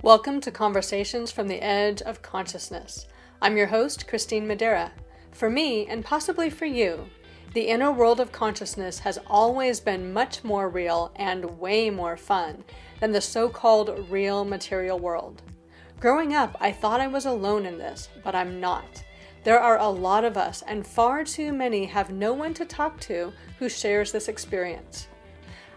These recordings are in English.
Welcome to Conversations from the Edge of Consciousness. I'm your host, Christine Madera. For me, and possibly for you, the inner world of consciousness has always been much more real and way more fun than the so-called real material world. Growing up, I thought I was alone in this, but I'm not. There are a lot of us, and far too many have no one to talk to who shares this experience.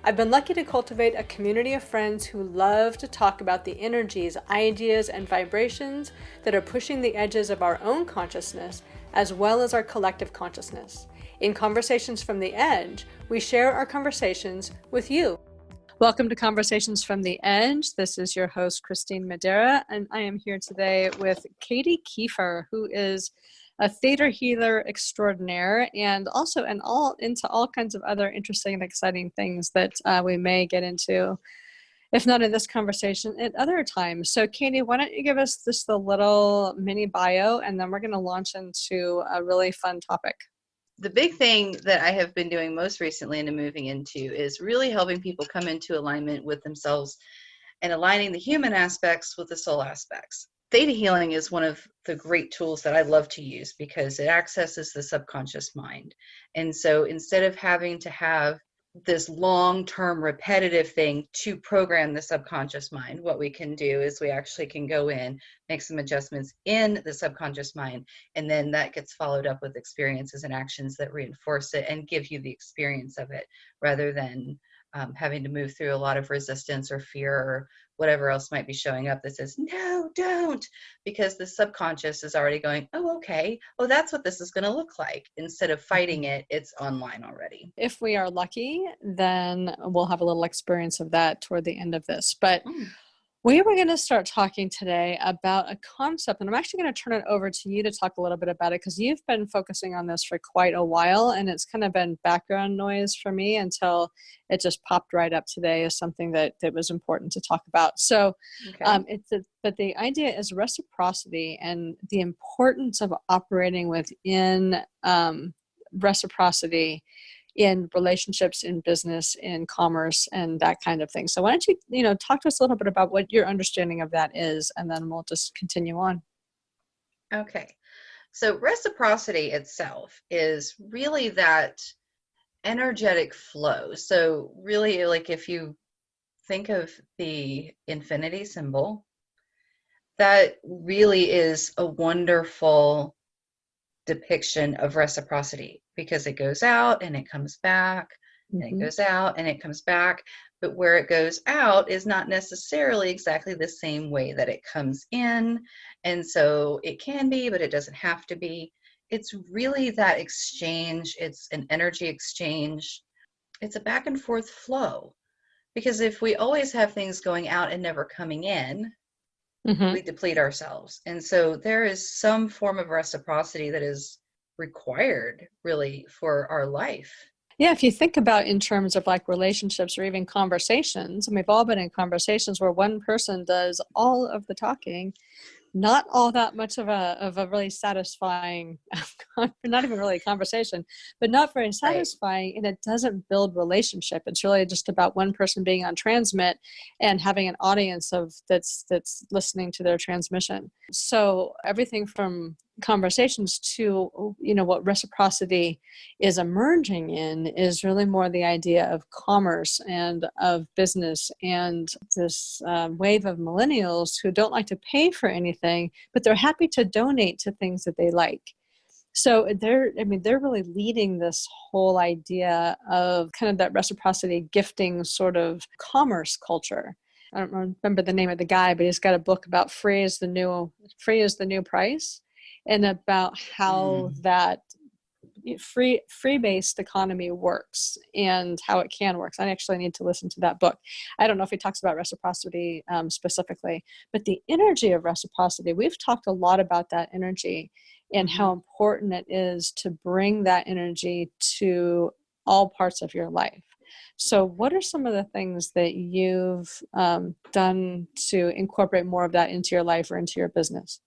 I've been lucky to cultivate a community of friends who love to talk about the energies, ideas, and vibrations that are pushing the edges of our own consciousness, as well as our collective consciousness. In Conversations from the Edge, we share our conversations with you. Welcome to Conversations from the Edge. This is your host, Christine Madera, and I am here today with Katie Kiefer, who is a theta healer extraordinaire, and also into all kinds of other interesting and exciting things that we may get into, if not in this conversation, at other times. So Katie, why don't you give us just a little mini bio, and then we're going to launch into a really fun topic. The big thing that I have been doing most recently and moving into is really helping people come into alignment with themselves and aligning the human aspects with the soul aspects. Theta healing is one of the great tools that I love to use because it accesses the subconscious mind. And so instead of having to have this long-term repetitive thing to program the subconscious mind, what we can do is we actually can go in, make some adjustments in the subconscious mind, and then that gets followed up with experiences and actions that reinforce it and give you the experience of it, rather than having to move through a lot of resistance or fear or whatever else might be showing up that says, no, don't, because the subconscious is already going, oh, okay, oh, that's what this is going to look like. Instead of fighting it, it's online already. If we are lucky, then we'll have a little experience of that toward the end of this. But we were going to start talking today about a concept, and I'm actually going to turn it over to you to talk a little bit about it, because you've been focusing on this for quite a while, and it's kind of been background noise for me until it just popped right up today as something that was important to talk about. So Okay. but the idea is reciprocity and the importance of operating within reciprocity in relationships, in business, in commerce, and that kind of thing. So why don't you, talk to us a little bit about what your understanding of that is, and then we'll just continue on. Okay. So reciprocity itself is really that energetic flow. So really, like if you think of the infinity symbol, that really is a wonderful depiction of reciprocity, because it goes out and it comes back, and it goes out and it comes back. But where it goes out is not necessarily exactly the same way that it comes in. And so it can be, but it doesn't have to be. It's really that exchange. It's an energy exchange. It's a back and forth flow. Because if we always have things going out and never coming in, we deplete ourselves. And so there is some form of reciprocity that is required really for our life. Yeah, if you think about in terms of like relationships or even conversations, and we've all been in conversations where one person does all of the talking, not all that much of a really satisfying, not even really a conversation, but not very satisfying, right. And it doesn't build relationship. It's really just about one person being on transmit and having an audience that's listening to their transmission. So everything from conversations to what reciprocity is emerging in is really more the idea of commerce and of business, and this wave of millennials who don't like to pay for anything, but they're happy to donate to things that they like. So they're really leading this whole idea of kind of that reciprocity gifting sort of commerce culture. I don't remember the name of the guy, but he's got a book about free is the new price, and about how that free-based economy works and how it can work. I actually need to listen to that book. I don't know if he talks about reciprocity specifically, but the energy of reciprocity, we've talked a lot about that energy and how important it is to bring that energy to all parts of your life. So what are some of the things that you've done to incorporate more of that into your life or into your business?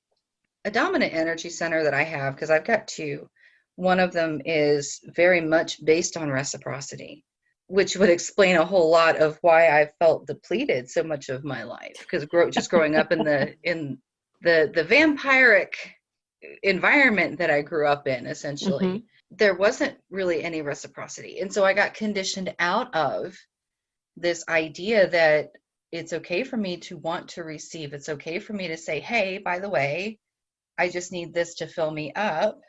A dominant energy center that I have, because I've got two. One of them is very much based on reciprocity. which would explain a whole lot of why I felt depleted so much of my life. Because just growing up in the vampiric environment that I grew up in, Mm-hmm. essentially, there wasn't really any reciprocity. And so I got conditioned out of this idea that it's okay for me to want to receive. It's okay for me to say, hey, by the way, I just need this to fill me up,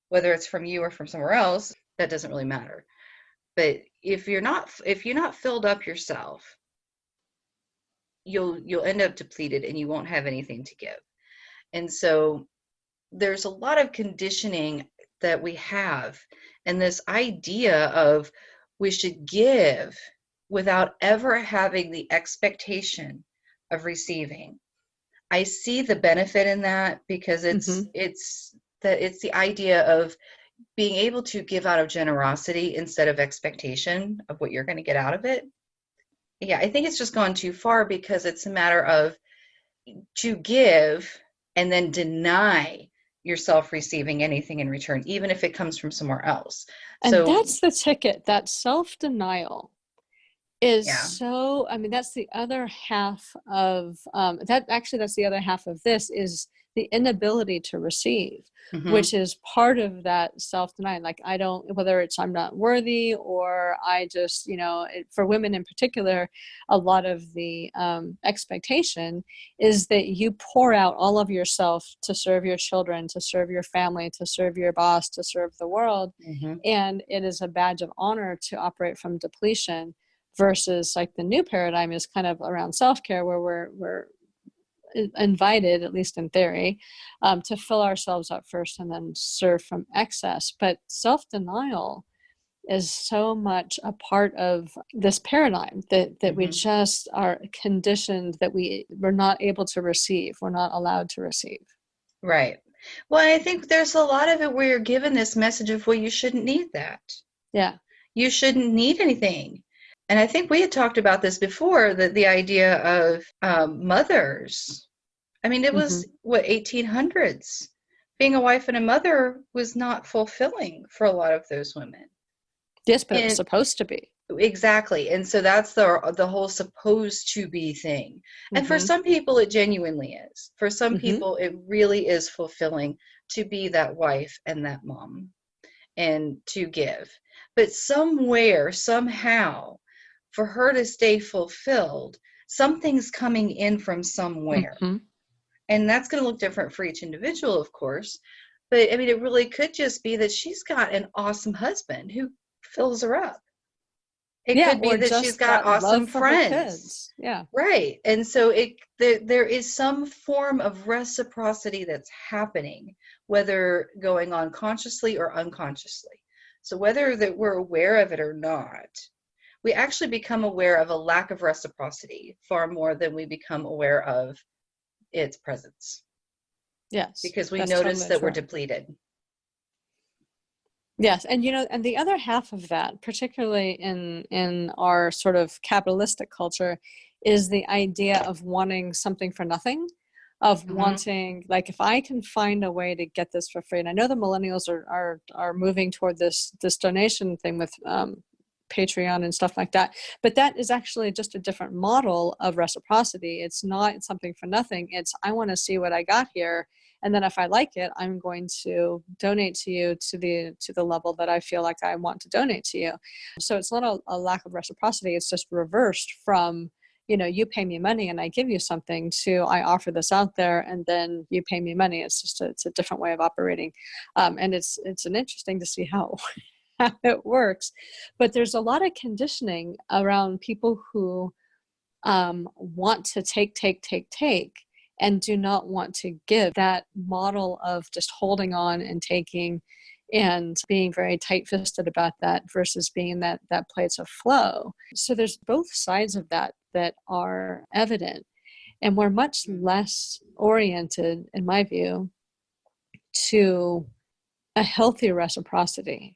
whether it's from you or from somewhere else, that doesn't really matter. But if you're not filled up yourself, you'll end up depleted and you won't have anything to give. And so there's a lot of conditioning that we have, and this idea of we should give without ever having the expectation of receiving. I see the benefit in that because Mm-hmm. it's the idea of being able to give out of generosity instead of expectation of what you're going to get out of it. Yeah, I think it's just gone too far because it's a matter of to give and then deny yourself receiving anything in return, even if it comes from somewhere else. And So, that's the ticket, that self-denial is yeah. so, I mean, that's the other half of that's the other half of this is the inability to receive, Hmm. which is part of that self-denial. Like, I don't, whether it's I'm not worthy or I just, for women in particular, a lot of the expectation is that you pour out all of yourself to serve your children, to serve your family, to serve your boss, to serve the world. Hmm. And it is a badge of honor to operate from depletion versus like the new paradigm is kind of around self-care where we're invited, at least in theory, to fill ourselves up first and then serve from excess. But self-denial is so much a part of this paradigm that we Hmm. just are conditioned that we're not able to receive, we're not allowed to receive. Right. Well, I think there's a lot of it where you're given this message of, well, you shouldn't need that. Yeah. You shouldn't need anything. And I think we had talked about this before, that the idea of mothers. I mean, it Mm-hmm. was what, 1800s. Being a wife and a mother was not fulfilling for a lot of those women. Yes, but it was And supposed to be. exactly. And so that's the whole supposed to be thing. And for Mm-hmm. some people it genuinely is. For some Mm-hmm. people it really is fulfilling to be that wife and that mom and to give. But somewhere, somehow, for her to stay fulfilled, something's coming in from somewhere. Mm-hmm. And that's going to look different for each individual, of course. But I mean, it really could just be that she's got an awesome husband who fills her up. It Yeah, could be or that she's just got that love awesome for her friends. kids. Yeah. Right. And so there is some form of reciprocity that's happening, whether going on consciously or unconsciously. So whether that we're aware of it or not, we actually become aware of a lack of reciprocity far more than we become aware of its presence, Yes, because we that's notice totally that we're true. depleted. Yes, and and the other half of that, particularly in our sort of capitalistic culture, is the idea of wanting something for nothing, of Hmm. wanting, like, if I can find a way to get this for free. And I know the millennials are moving toward this donation thing with Patreon and stuff like that, but that is actually just a different model of reciprocity. It's not something for nothing. It's, I want to see what I got here, and then if I like it, I'm going to donate to you to the level that I feel like I want to donate to you. So it's not a lack of reciprocity. It's just reversed from, you pay me money and I give you something, to I offer this out there and then you pay me money. It's just it's a different way of operating, and it's an interesting to see how how it works. But there's a lot of conditioning around people who want to take, and do not want to give. That model of just holding on and taking and being very tight-fisted about that versus being in that place of flow. So there's both sides of that are evident, and we're much less oriented, in my view, to a healthy reciprocity.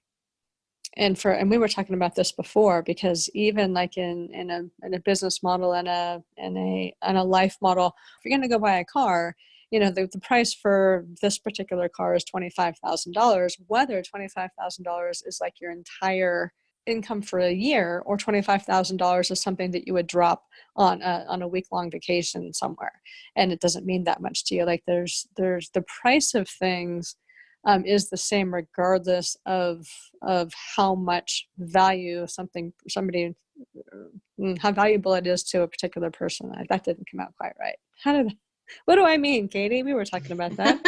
And we were talking about this before, because even like in a business model and a life model, if you're going to go buy a car, the price for this particular car is $25,000. Whether $25,000 is like your entire income for a year, or $25,000 is something that you would drop on a week-long vacation somewhere, and it doesn't mean that much to you. Like there's the price of things is the same regardless of how much value somebody how valuable it is to a particular person. That didn't come out quite right. What do I mean, Katie? We were talking about that.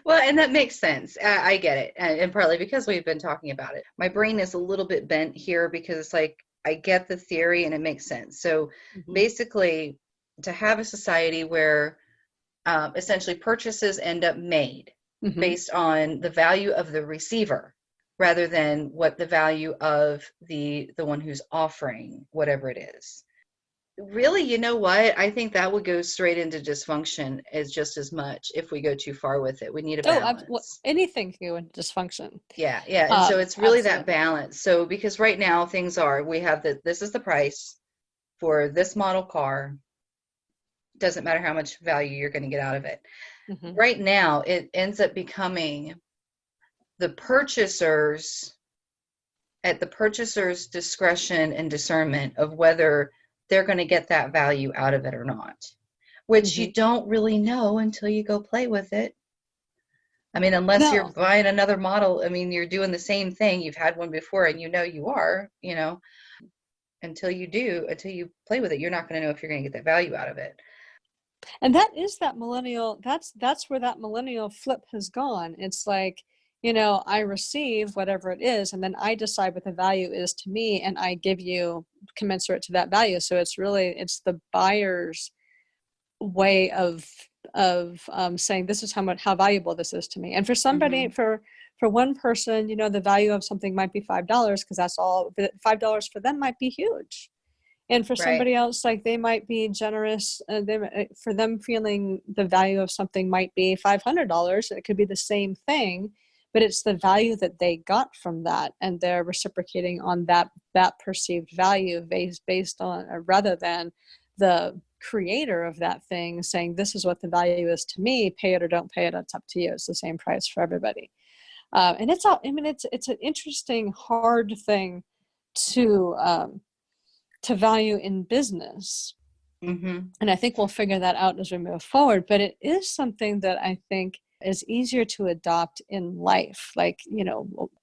Well, and that makes sense. I get it. And partly because we've been talking about it. My brain is a little bit bent here because it's like I get the theory and it makes sense. So Mm-hmm. basically, to have a society where essentially purchases end up made Mm-hmm. based on the value of the receiver rather than what the value of the one who's offering whatever it is. Really, you know what? I think that would go straight into dysfunction as just as much if we go too far with it. We need a balance. Anything can go into dysfunction. Yeah, yeah. And so it's really that Absolutely. balance. So because right now things are, we have this is the price for this model car. Doesn't matter how much value you're going to get out of it. Mm-hmm. Right now, it ends up becoming the purchasers at the purchaser's discretion and discernment of whether they're going to get that value out of it or not, which Mm-hmm. you don't really know until you go play with it. I mean, unless you're No. buying another model, I mean, you're doing the same thing. You've had one before and you are, until you play with it, you're not going to know if you're going to get that value out of it. And that is that millennial, that's where that millennial flip has gone. It's like, I receive whatever it is, and then I decide what the value is to me, and I give you commensurate to that value. So it's the buyer's way of saying, this is how valuable this is to me. And for somebody, for one person, the value of something might be $5, because that's all. $5 for them might be huge. And for somebody else, like they might be generous, for them feeling the value of something might be $500. It could be the same thing, but it's the value that they got from that, and they're reciprocating on that perceived value based on, rather than the creator of that thing saying, this is what the value is to me, pay it or don't pay it, it's up to you. It's the same price for everybody. And it's an interesting, hard thing to value in business. Mm-hmm. And I think we'll figure that out as we move forward. But it is something that I think is easier to adopt in life. Like,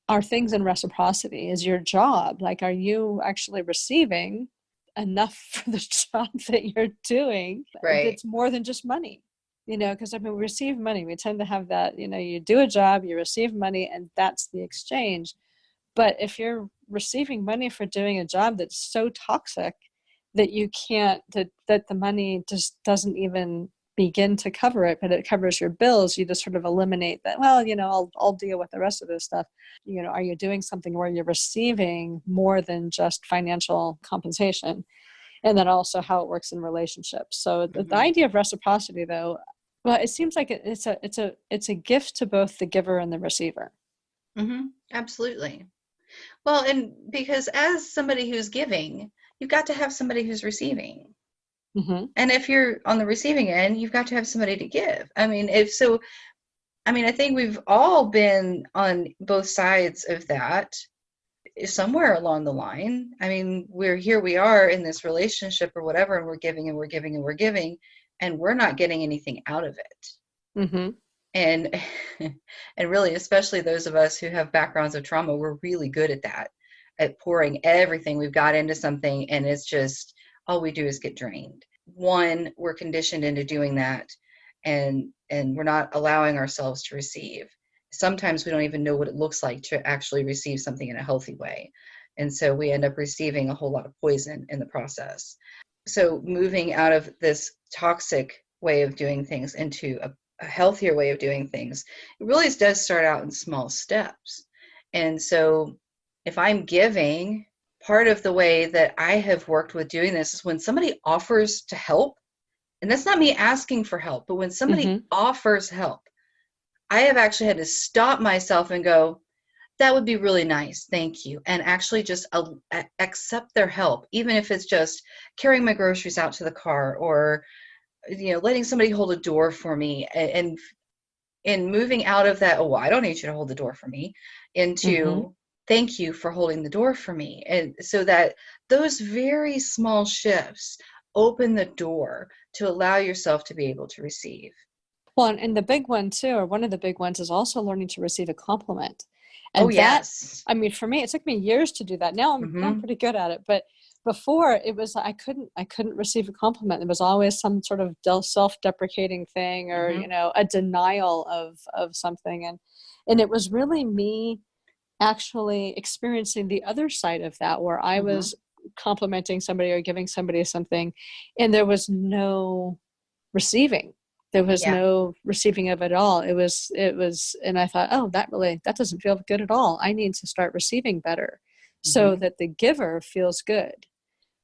are things in reciprocity? Is your job, like, are you actually receiving enough for the job that you're doing? Right. It's more than just money, because we receive money. We tend to have that, you do a job, you receive money, and that's the exchange. But if you're receiving money for doing a job that's so toxic that you can't, that the money just doesn't even begin to cover it, but it covers your bills, you just sort of eliminate that. Well, I'll deal with the rest of this stuff. Are you doing something where you're receiving more than just financial compensation? And then also how it works in relationships. So the idea of reciprocity, though, well, it seems like it's a gift to both the giver and the receiver. Mm-hmm. Absolutely. Well, and because as somebody who's giving, you've got to have somebody who's receiving. Mm-hmm. And if you're on the receiving end, you've got to have somebody to give. I mean, I think we've all been on both sides of that somewhere along the line. I mean, we are in this relationship or whatever, and we're giving and we're giving and we're giving, and we're not getting anything out of it. Mm-hmm. And and really, especially those of us who have backgrounds of trauma, we're really good at that, at pouring everything we've got into something, and it's just all we do is get drained. One, we're conditioned into doing that, and we're not allowing ourselves to receive. Sometimes we don't even know what it looks like to actually receive something in a healthy way, and so we end up receiving a whole lot of poison in the process. So moving out of this toxic way of doing things into a healthier way of doing things, it really does start out in small steps. And so if I'm giving, part of the way that I have worked with doing this is when somebody offers to help, and that's not me asking for help, but when somebody offers help, I have actually had to stop myself and go, that would be really nice, thank you, and actually just accept their help, even if it's just carrying my groceries out to the car, or letting somebody hold a door for me, and moving out of that, oh, well, I don't need you to hold the door for me, into thank you for holding the door for me. And so that those very small shifts open the door to allow yourself to be able to receive. Well, and the big one too, or one of the big ones, is also learning to receive a compliment. Oh, And that, yes. I mean, for me, it took me years to do that. Now I'm Mm-hmm. pretty good at it. But before, it was I couldn't receive a compliment. There was always some sort of self-deprecating thing, or Mm-hmm. a denial of something. And it was really me actually experiencing the other side of that, where I Mm-hmm. was complimenting somebody or giving somebody something, and there was no receiving. There was Yeah. no receiving of it all. It was, and I thought, oh, that doesn't feel good at all. I need to start receiving better so Mm-hmm. that the giver feels good,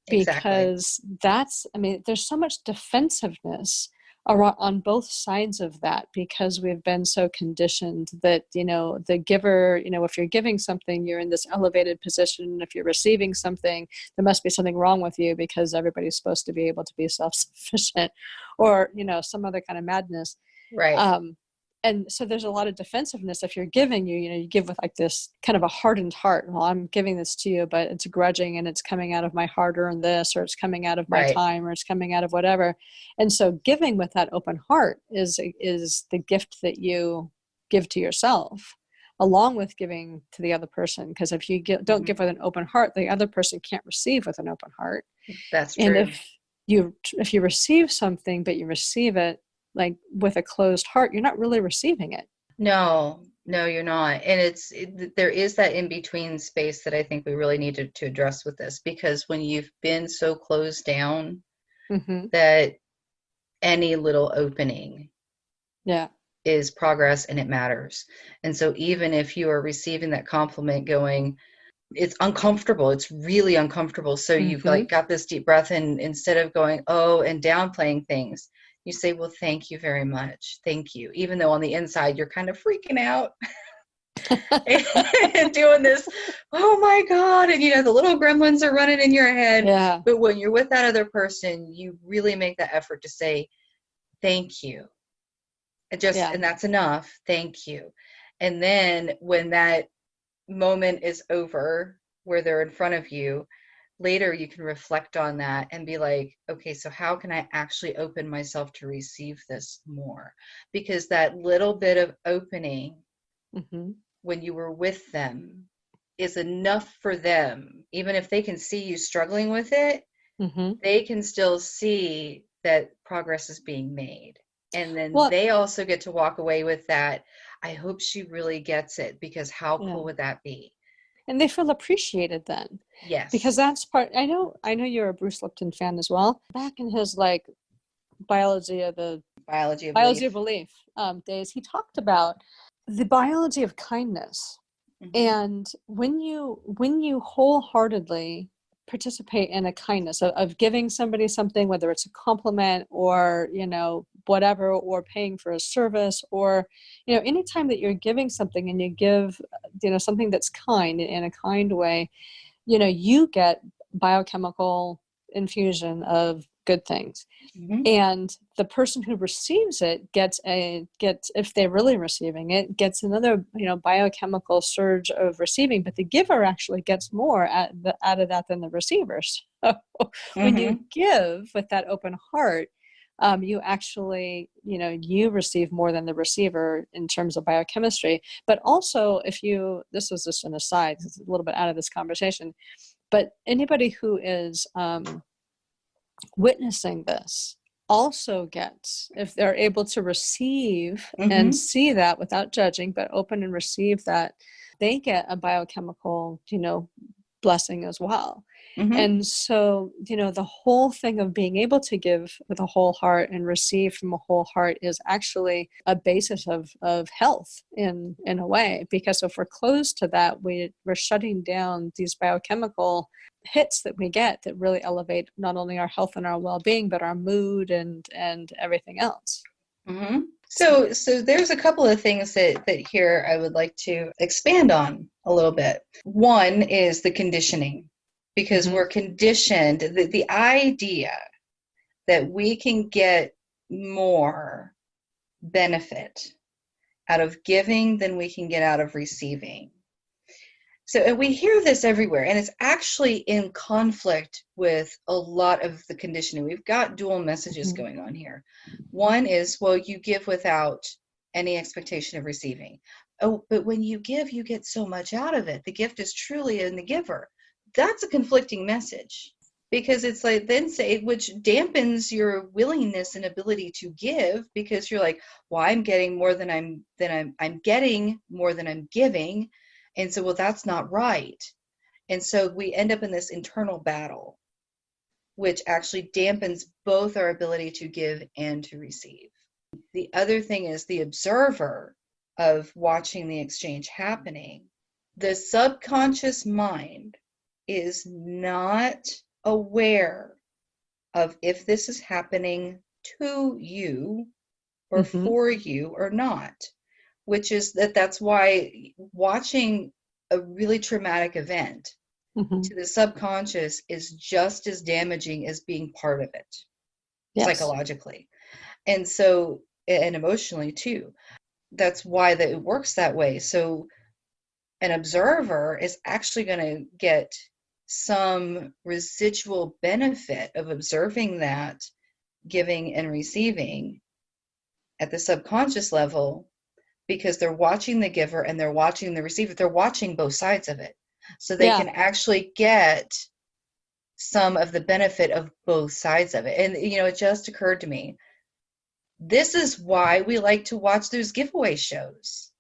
Exactly. because that's, I mean, there's so much defensiveness on both sides of that, because we've been so conditioned that, the giver, if you're giving something, you're in this elevated position. If you're receiving something, there must be something wrong with you, because everybody's supposed to be able to be self-sufficient, or, some other kind of madness. Right. um, and so there's a lot of defensiveness. If you're giving, you give with like this kind of a hardened heart. Well, I'm giving this to you, but it's grudging, and it's coming out of my hard-earned this, or it's coming out of my Right. time, or it's coming out of whatever. And so giving with that open heart is the gift that you give to yourself, along with giving to the other person. Because if you don't Mm-hmm. give with an open heart, the other person can't receive with an open heart. That's And true. if you receive something, but you receive it like with a closed heart, you're not really receiving it. No, no, you're not. And there is that in between space that I think we really need to address with this, because when you've been so closed down Mm-hmm. that any little opening Yeah. is progress and it matters. And so even if you are receiving that compliment going, it's uncomfortable, it's really uncomfortable. So you've Mm-hmm. like got this deep breath, and instead of going, oh, and downplaying things, you say, well, thank you very much. Thank you. Even though on the inside you're kind of freaking out and doing this, oh my God. And the little gremlins are running in your head. Yeah. But when you're with that other person, you really make that effort to say, thank you. Yeah. And that's enough. Thank you. And then when that moment is over, where they're in front of you, later you can reflect on that and be like, okay, so how can I actually open myself to receive this more? Because that little bit of opening Mm-hmm. when you were with them is enough for them. Even if they can see you struggling with it, Mm-hmm. they can still see that progress is being made. And then Well, they also get to walk away with that. I hope she really gets it, because how yeah. cool would that be? And they feel appreciated then, because Yes. that's part. I know you're a Bruce Lipton fan as well. Back in his like biology of the Biology of biology of belief. belief days, he talked about the biology of kindness. Hmm. And when you wholeheartedly participate in a kindness of giving somebody something, whether it's a compliment, or whatever, or paying for a service, or anytime that you're giving something, and you give something that's kind in a kind way, you get biochemical infusion of good things. Hmm. And the person who receives it gets, if they're really receiving it, gets another biochemical surge of receiving. But the giver actually gets more out of that than the receiver. So when you Hmm. give with that open heart, you actually you receive more than the receiver in terms of biochemistry. But also, if you this was just an aside, it's a little bit out of this conversation, but anybody who is witnessing this also gets, if they're able to receive and Hmm. see that without judging, but open and receive that, they get a biochemical blessing as well. Hmm. And so the whole thing of being able to give with a whole heart and receive from a whole heart is actually a basis of health in a way, because if we're closed to that, we're shutting down these biochemical hits that we get that really elevate not only our health and our well-being, but our mood and everything else. Hmm. So, So there's a couple of things that here I would like to expand on a little bit. One is the conditioning, because mm-hmm, we're conditioned, the idea that we can get more benefit out of giving than we can get out of receiving. So, and we hear this everywhere, and it's actually in conflict with a lot of the conditioning. We've got dual messages Mhm. going on here. One is, well, you give without any expectation of receiving. Oh, but when you give, you get so much out of it. The gift is truly in the giver. That's a conflicting message because it's like then say, which dampens your willingness and ability to give because you're like, well, I'm getting more than I'm getting more than I'm giving, and so, well, that's not right. And so we end up in this internal battle, which actually dampens both our ability to give and to receive. The other thing is the observer of watching the exchange happening. The subconscious mind is not aware of if this is happening to you or Mhm. for you or not, which is that's why watching a really traumatic event Mhm. to the subconscious is just as damaging as being part of it Yes. psychologically. And so, and emotionally too. That's why that it works that way. So an observer is actually going to get some residual benefit of observing that giving and receiving at the subconscious level because they're watching the giver and they're watching the receiver. They're watching both sides of it. So they Yeah. can actually get some of the benefit of both sides of it. And, it just occurred to me, this is why we like to watch those giveaway shows.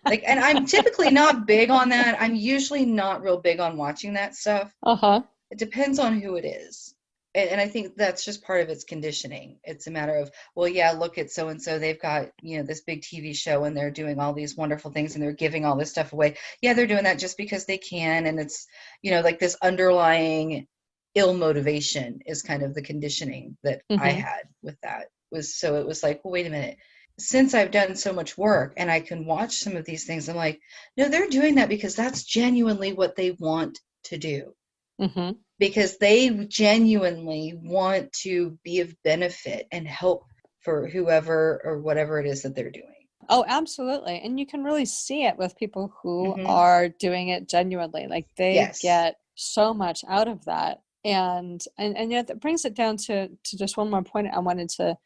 Like, and I'm typically not big on that. I'm usually not real big on watching that stuff. Uh-huh. It depends on who it is. And I think that's just part of its conditioning. It's a matter of, well, yeah, look at so and so. They've got, this big TV show and they're doing all these wonderful things and they're giving all this stuff away. Yeah, they're doing that just because they can. And it's, like this underlying ill motivation is kind of the conditioning that I Mhm. had with that. Was so it was like, well, wait a minute. Since I've done so much work and I can watch some of these things, I'm like, no, they're doing that because that's genuinely what they want to do Mhm. because they genuinely want to be of benefit and help for whoever or whatever it is that they're doing. Oh, absolutely. And you can really see it with people who Hmm. are doing it genuinely. Like they Yes. get so much out of that. And yet that brings it down to just one more point I wanted to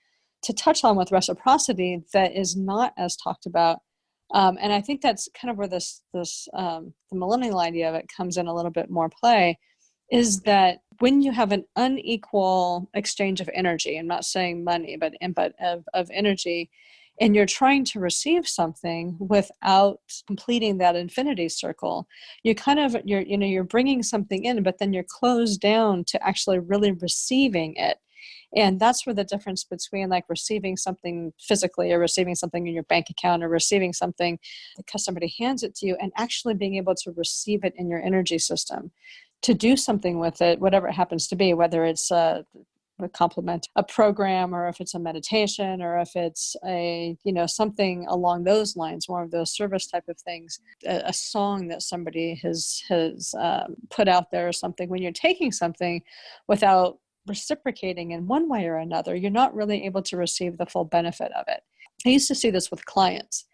touch on with reciprocity that is not as talked about. And I think that's kind of where this the millennial idea of it comes in a little bit more play, is that when you have an unequal exchange of energy, I'm not saying money, but of energy, and you're trying to receive something without completing that infinity circle, you're bringing something in, but then you're closed down to actually really receiving it. And that's where the difference between like receiving something physically or receiving something in your bank account or receiving something because somebody hands it to you and actually being able to receive it in your energy system, to do something with it, whatever it happens to be, whether it's a compliment a program, or if it's a meditation, or if it's something along those lines, more of those service type of things, a song that somebody has put out there or something. When you're taking something without reciprocating in one way or another, you're not really able to receive the full benefit of it. I used to see this with clients,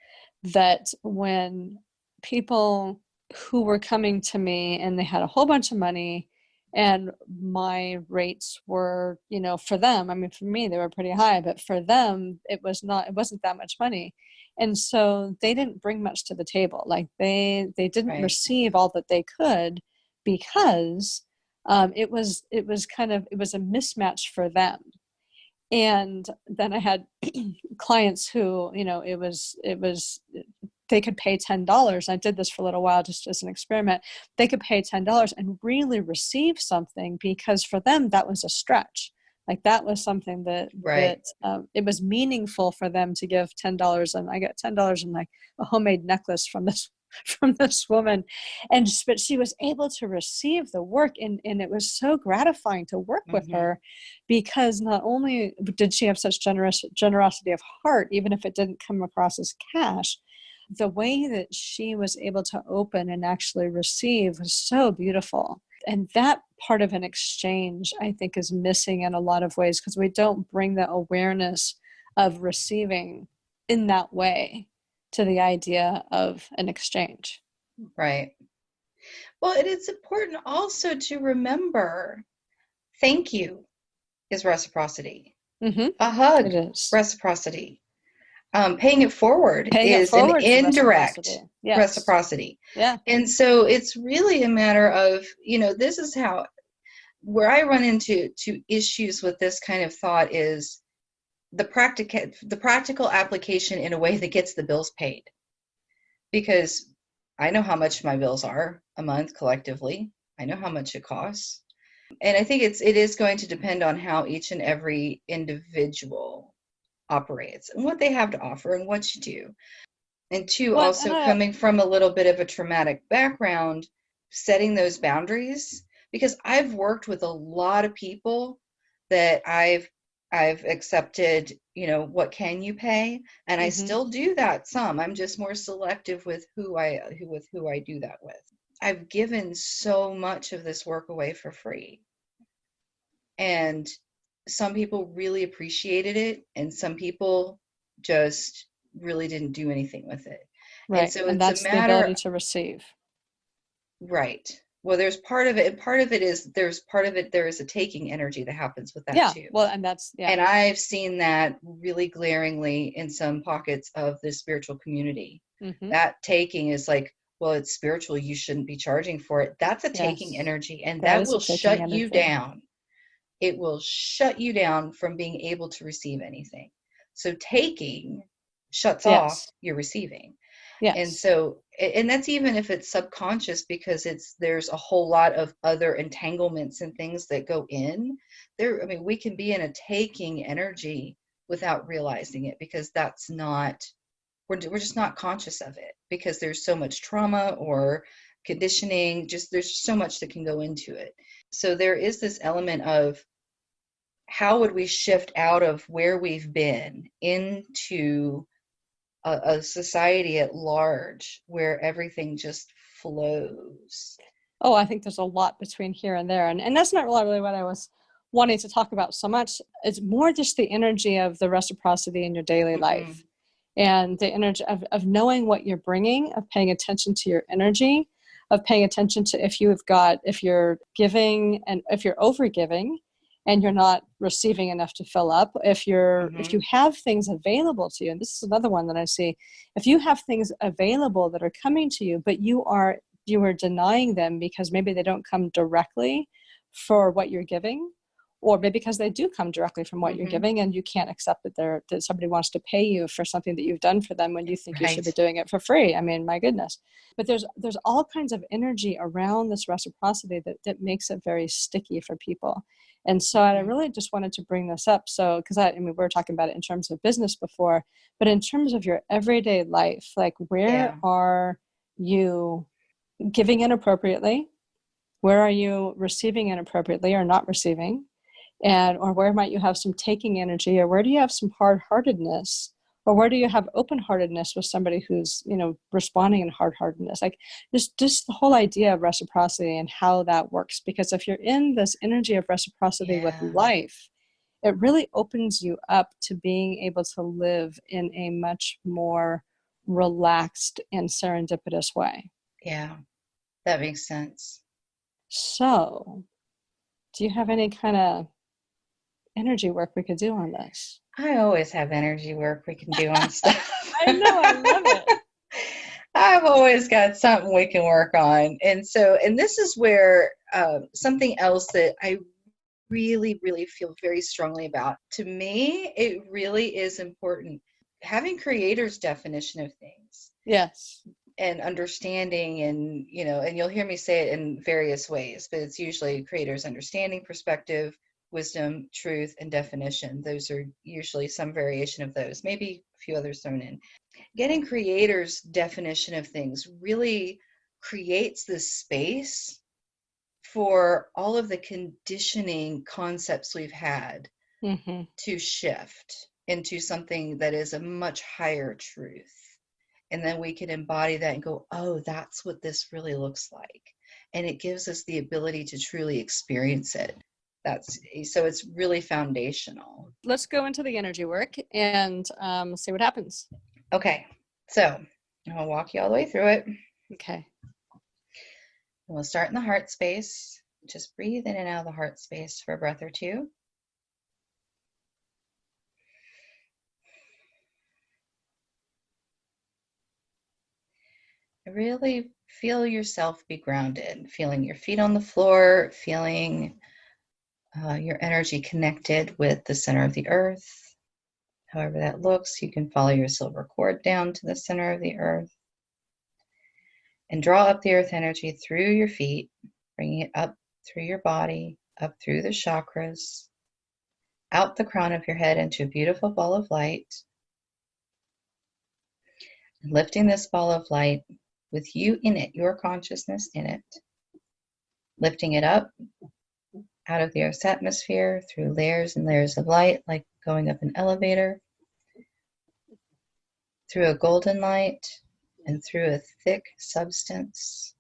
that when people who were coming to me and they had a whole bunch of money, and my rates were, for them, I mean, for me they were pretty high, but for them it wasn't that much money. And so they didn't bring much to the table. Like they didn't Right. receive all that they could, because it was a mismatch for them. And then I had clients who, it was they could pay $10. I did this for a little while just as an experiment. They could pay $10 and really receive something, because for them that was a stretch. Like that was something Right. that it was meaningful for them to give $10. And I got $10 in like a homemade necklace from this from this woman. But she was able to receive the work, and it was so gratifying to work with Hmm. her, because not only did she have such generosity of heart, even if it didn't come across as cash, the way that she was able to open and actually receive was so beautiful. And that part of an exchange, I think, is missing in a lot of ways, because we don't bring the awareness of receiving in that way to the idea of an exchange. Right. Well, and it's important also to remember thank you is reciprocity. Mm-hmm. A hug, It is. reciprocity. Paying it forward Paying it is an forward is indirect reciprocity. Yes. reciprocity. Yeah. And so it's really a matter of, this is how, where I run into issues with this kind of thought is the practical application in a way that gets the bills paid. Because I know how much my bills are a month collectively. I know how much it costs. And I think it is going to depend on how each and every individual operates and what they have to offer and what you do. And two, Well, and also coming from a little bit of a traumatic background, setting those boundaries, because I've worked with a lot of people that I've accepted, what can you pay? And I mm-hmm. still do that some. I'm just more selective with who I do that with. I've given so much of this work away for free. And some people really appreciated it, and some people just really didn't do anything with it. And Right. so And it's a that's the matter, ability to receive. right. Well, there's part of it, and part of it is there is a taking energy that happens with that Yeah. too. Well, and that's, yeah. And I've seen that really glaringly in some pockets of the spiritual community. Mm-hmm. That taking is like, well, it's spiritual, you shouldn't be charging for it. That's a taking Yes. energy, and That that is a will taking shut you energy. down. It will shut you down from being able to receive anything. So taking shuts off Yes. your receiving. And Yes. so, and that's even if it's subconscious, because there's a whole lot of other entanglements and things that go in there. I mean, we can be in a taking energy without realizing it, because that's not, we're just not conscious of it, because there's so much trauma or conditioning, just there's so much that can go into it. So there is this element of, how would we shift out of where we've been into a society at large where everything just flows? Oh, I think there's a lot between here and there. And that's not really what I was wanting to talk about so much. It's more just the energy of the reciprocity in your daily Mm-hmm. life, and the energy of knowing what you're bringing, of paying attention to your energy, of paying attention to if you're giving and if you're over giving and you're not receiving enough to fill up, if Mm-hmm. you have things available to you. And this is another one that I see. If you have things available that are coming to you, but you are denying them because maybe they don't come directly for what you're giving, or maybe because they do come directly from what you're Mm-hmm. giving, and you can't accept that somebody wants to pay you for something that you've done for them when you think you should Right. be doing it for free. I mean, my goodness. But there's all kinds of energy around this reciprocity that makes it very sticky for people. And so I Mm-hmm. really just wanted to bring this up. So, because I mean, we were talking about it in terms of business before, but in terms of your everyday life, like where Yeah. are you giving inappropriately? Where are you receiving inappropriately or not receiving? And or where might you have some taking energy, or where do you have some hard-heartedness, or where do you have open-heartedness with somebody who's responding in hard-heartedness? Like just the whole idea of reciprocity and how that works. Because if you're in this energy of reciprocity with Yeah. life, it really opens you up to being able to live in a much more relaxed and serendipitous way. Yeah. That makes sense. So, do you have any kind of energy work we could do on this? I always have energy work we can do on stuff. I know, I love it. I've always got something we can work on. And this is where something else that I really, really feel very strongly about. To me, it really is important having creators' definition of things Yes. and understanding, and and you'll hear me say it in various ways, but it's usually creators' understanding, perspective, wisdom, truth, and definition. Those are usually some variation of those, maybe a few others thrown in. Getting creators' definition of things really creates this space for all of the conditioning concepts we've had Mm-hmm. to shift into something that is a much higher truth. And then we can embody that and go, oh, that's what this really looks like. And it gives us the ability to truly experience it. So it's really foundational. Let's go into the energy work and see what happens. Okay, so I'll walk you all the way through it. Okay. We'll start in the heart space. Just breathe in and out of the heart space for a breath or two. Really feel yourself be grounded, feeling your feet on the floor, feeling your energy connected with the center of the earth. However that looks, you can follow your silver cord down to the center of the earth and draw up the earth energy through your feet, bringing it up through your body, up through the chakras, out the crown of your head into a beautiful ball of light. And lifting this ball of light with you in it, your consciousness in it, lifting it up out of the Earth's atmosphere through layers and layers of light, like going up an elevator, through a golden light, and through a thick substance.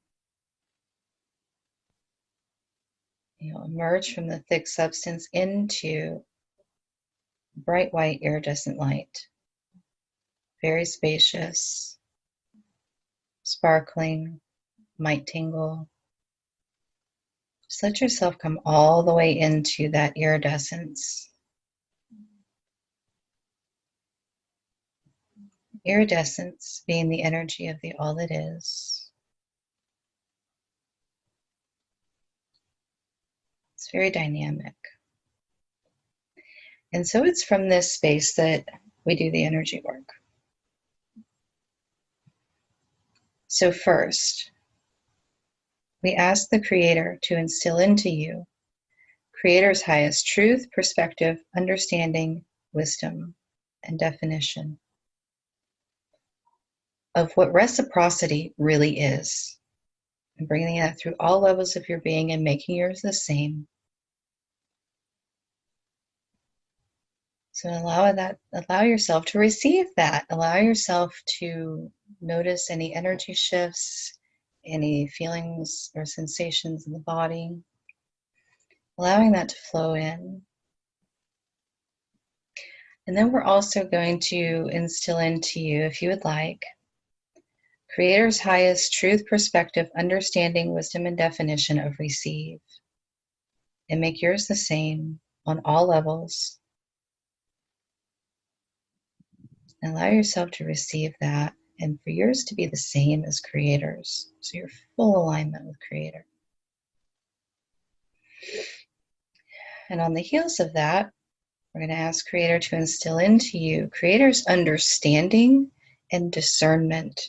You'll emerge from the thick substance into bright white iridescent light, very spacious, sparkling, might tingle. Just let yourself come all the way into that iridescence. Iridescence being the energy of the all that is. It's very dynamic. And so it's from this space that we do the energy work. So first, we ask the Creator to instill into you Creator's highest truth, perspective, understanding, wisdom, and definition of what reciprocity really is, and bringing that through all levels of your being and making yours the same. So allow yourself to receive that. Allow yourself to notice any energy shifts, any feelings or sensations in the body. Allowing that to flow in. And then we're also going to instill into you, if you would like, Creator's highest truth, perspective, understanding, wisdom, and definition of receive. And make yours the same on all levels. And allow yourself to receive that and for yours to be the same as Creator's. So you're full alignment with Creator. And on the heels of that, we're going to ask Creator to instill into you Creator's understanding and discernment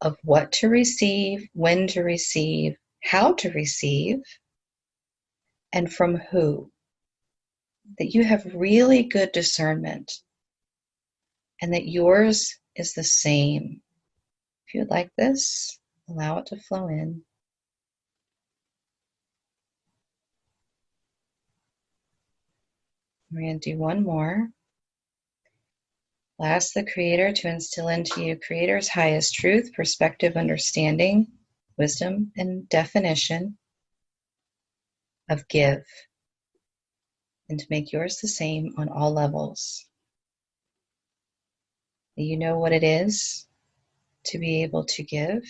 of what to receive, when to receive, how to receive, and from who. That you have really good discernment and that yours is the same. If you would like this, allow it to flow in. We're going to do one more. I'll ask the Creator to instill into you Creator's highest truth, perspective, understanding, wisdom, and definition of give, and to make yours the same on all levels. That you know what it is to be able to give.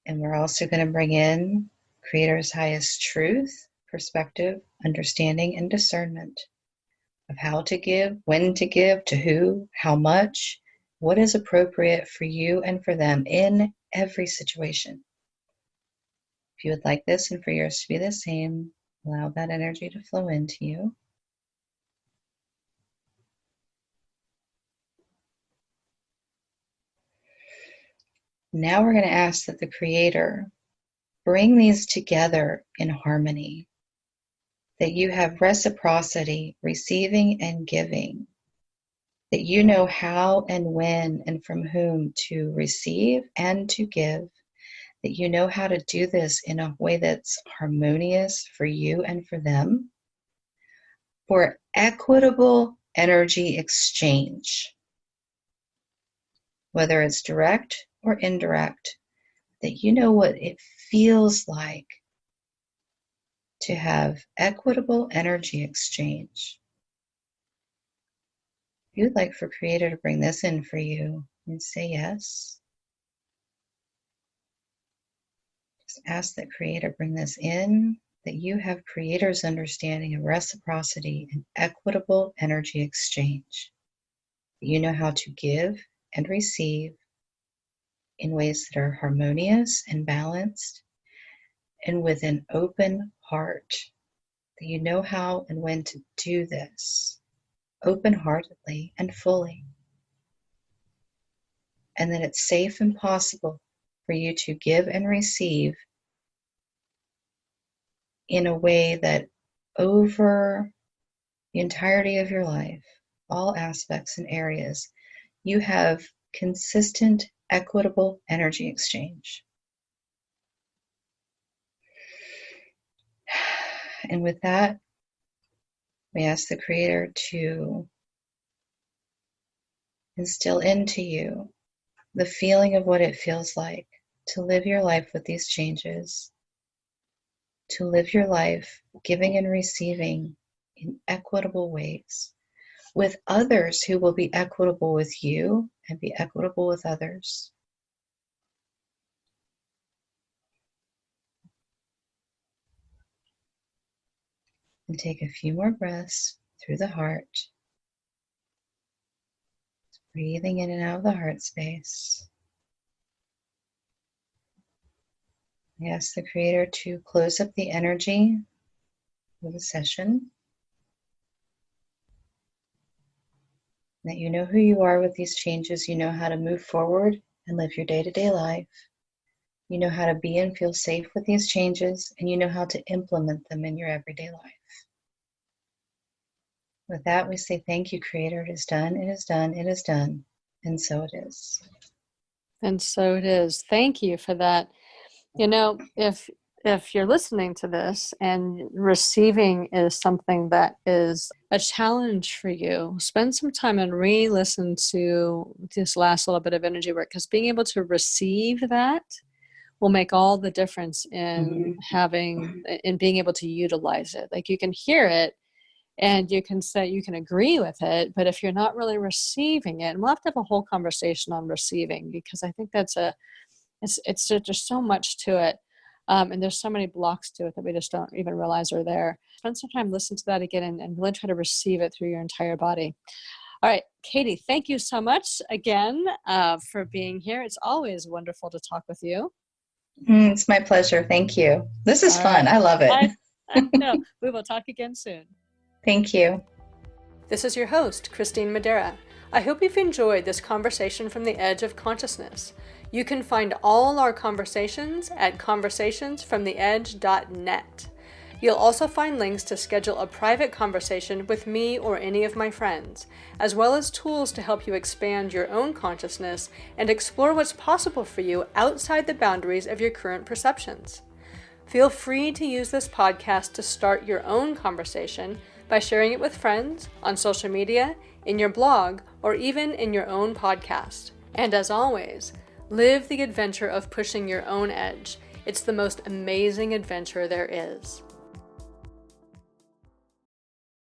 And we're also going to bring in Creator's highest truth, perspective, understanding, and discernment of how to give, when to give, to who, how much, what is appropriate for you and for them in every situation. If you would like this and for yours to be the same, allow that energy to flow into you. Now we're going to ask that the Creator bring these together in harmony, that you have reciprocity, receiving and giving, that you know how and when and from whom to receive and to give, that you know how to do this in a way that's harmonious for you and for them, for equitable energy exchange, whether it's direct or indirect, that you know what it feels like to have equitable energy exchange. If you'd like for Creator to bring this in for you, and say yes. Ask that Creator bring this in, that you have Creator's understanding of reciprocity and equitable energy exchange. You know how to give and receive in ways that are harmonious and balanced and with an open heart. That you know how and when to do this open-heartedly and fully. And that it's safe and possible for you to give and receive in a way that over the entirety of your life, all aspects and areas, you have consistent, equitable energy exchange. And with that, we ask the Creator to instill into you the feeling of what it feels like to live your life with these changes, to live your life giving and receiving in equitable ways with others who will be equitable with you and be equitable with others. And take a few more breaths through the heart, breathing in and out of the heart space. I ask the Creator to close up the energy of the session. That you know who you are with these changes. You know how to move forward and live your day-to-day life. You know how to be and feel safe with these changes, and you know how to implement them in your everyday life. With that, we say thank you, Creator. It is done, it is done, it is done, and so it is. And so it is. Thank you for that. You know, if you're listening to this and receiving is something that is a challenge for you, spend some time and re-listen to this last little bit of energy work, because being able to receive that will make all the difference in being able to utilize it. Like, you can hear it and you can say, you can agree with it, but if you're not really receiving it, and we'll have to have a whole conversation on receiving, because I think that's it's just so much to it. And there's so many blocks to it that we just don't even realize are there. Spend some time, listen to that again, and really try to receive it through your entire body. All right, Katie, thank you so much again for being here. It's always wonderful to talk with you. It's my pleasure. Thank you. This is fun. I love it. I know. We will talk again soon. Thank you. This is your host, Christine Madeira. I hope you've enjoyed this conversation from the edge of consciousness. You can find all our conversations at conversationsfromtheedge.net. You'll also find links to schedule a private conversation with me or any of my friends, as well as tools to help you expand your own consciousness and explore what's possible for you outside the boundaries of your current perceptions. Feel free to use this podcast to start your own conversation by sharing it with friends, on social media, in your blog, or even in your own podcast. And as always, live the adventure of pushing your own edge. It's the most amazing adventure there is.